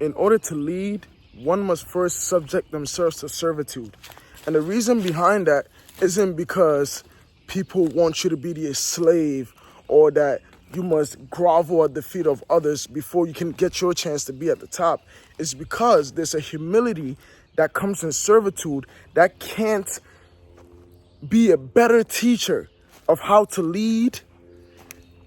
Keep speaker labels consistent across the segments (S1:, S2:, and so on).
S1: In order to lead, one must first subject themselves to servitude. And the reason behind that isn't because people want you to be their slave or that you must grovel at the feet of others before you can get your chance to be at the top. It's because there's a humility that comes in servitude that can't be a better teacher of how to lead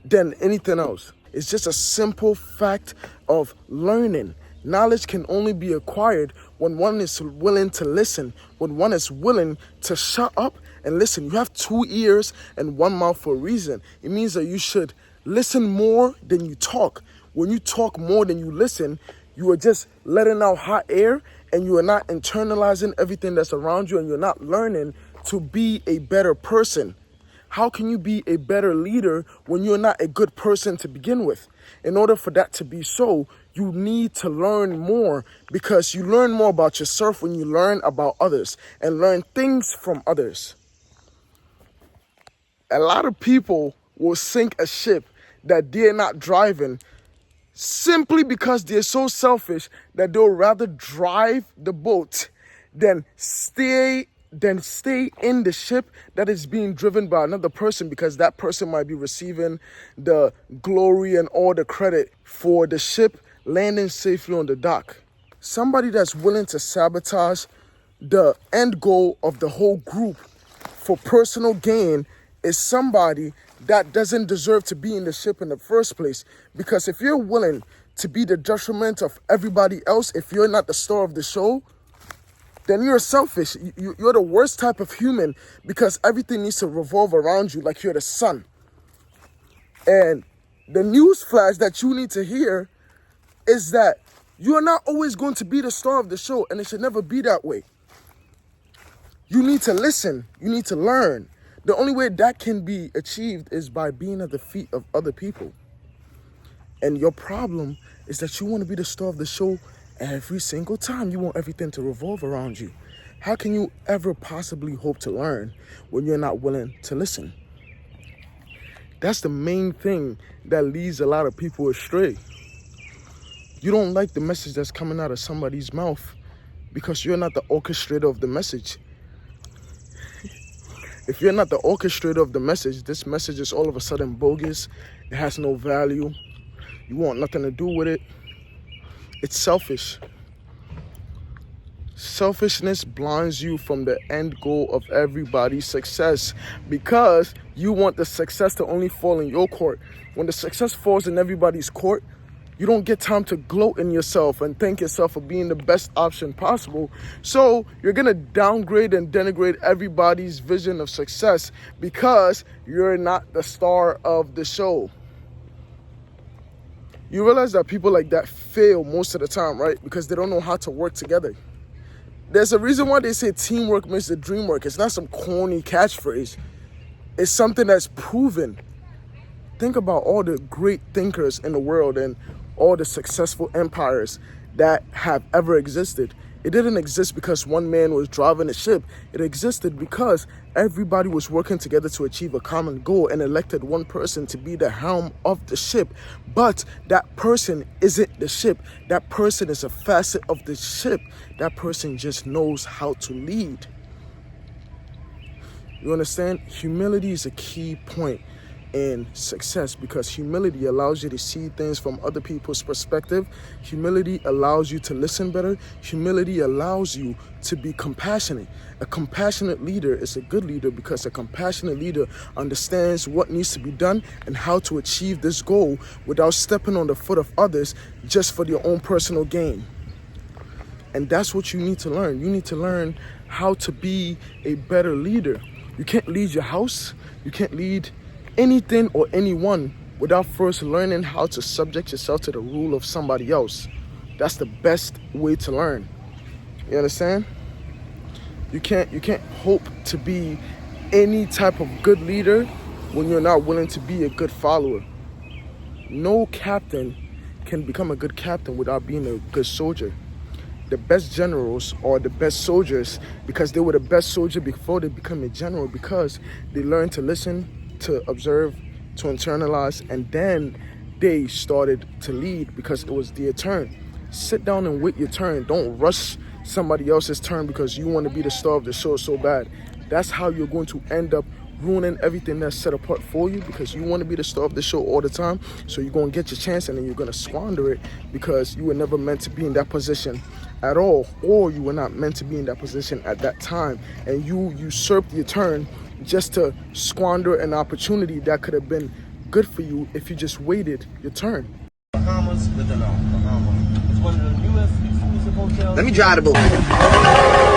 S1: than anything else. It's just a simple fact of learning. Knowledge can only be acquired when one is willing to listen, when one is willing to shut up and listen. You have 2 ears and 1 mouth for a reason. It means that you should listen more than you talk. When you talk more than you listen, you are just letting out hot air and you are not internalizing everything that's around you and you're not learning to be a better person. How can you be a better leader when you're not a good person to begin with? In order for that to be so, you need to learn more, because you learn more about yourself when you learn about others and learn things from others. A lot of people will sink a ship that they're not driving simply because they're so selfish that they'll rather drive the boat than stay in the ship that is being driven by another person, because that person might be receiving the glory and all the credit for the ship landing safely on the dock. Somebody that's willing to sabotage the end goal of the whole group for personal gain is somebody that doesn't deserve to be in the ship in the first place. Because if you're willing to be the detriment of everybody else, if you're not the star of the show, then you're selfish. You're the worst type of human, because everything needs to revolve around you like you're the sun. And the news flash that you need to hear is that you're not always going to be the star of the show, and it should never be that way. You need to listen. You need to learn. The only way that can be achieved is by being at the feet of other people. And your problem is that you want to be the star of the show every single time. You want everything to revolve around you. How can you ever possibly hope to learn when you're not willing to listen? That's the main thing that leads a lot of people astray. You don't like the message that's coming out of somebody's mouth because you're not the orchestrator of the message. If you're not the orchestrator of the message, this message is all of a sudden bogus. It has no value. You want nothing to do with it. It's selfish. Selfishness blinds you from the end goal of everybody's success, because you want the success to only fall in your court. When the success falls in everybody's court, you don't get time to gloat in yourself and thank yourself for being the best option possible. So you're going to downgrade and denigrate everybody's vision of success because you're not the star of the show. You realize that people like that fail most of the time, right? Because they don't know how to work together. There's a reason why they say teamwork makes the dream work. It's not some corny catchphrase. It's something that's proven. Think about all the great thinkers in the world and all the successful empires that have ever existed. It didn't exist because one man was driving the ship. It existed because everybody was working together to achieve a common goal and elected one person to be the helm of the ship. But that person isn't the ship. That person is a facet of the ship. That person just knows how to lead. You understand? Humility is a key point in success, because humility allows you to see things from other people's perspective. Humility allows you to listen better. Humility allows you to be compassionate. A compassionate leader is a good leader because a compassionate leader understands what needs to be done and how to achieve this goal without stepping on the foot of others just for their own personal gain. And that's what you need to learn. You need to learn how to be a better leader. You can't lead your house. You can't lead anything or anyone without first learning how to subject yourself to the rule of somebody else. That's the best way to learn. You understand? You can't hope to be any type of good leader when you're not willing to be a good follower. No captain can become a good captain without being a good soldier. The best generals are the best soldiers because they were the best soldier before they become a general, because they learned to listen, to observe, to internalize, and then they started to lead because it was their turn. Sit down and wait your turn. Don't rush somebody else's turn because you want to be the star of the show so bad. That's how you're going to end up ruining everything that's set apart for you, because you want to be the star of the show all the time. So you're going to get your chance and then you're going to squander it because you were never meant to be in that position at all, or you were not meant to be in that position at that time, and you usurped your turn just to squander an opportunity that could have been good for you if you just waited your turn.
S2: Bahamas with an Bahamas. It's one of the newest exclusive hotels.
S3: Let me drive the boat.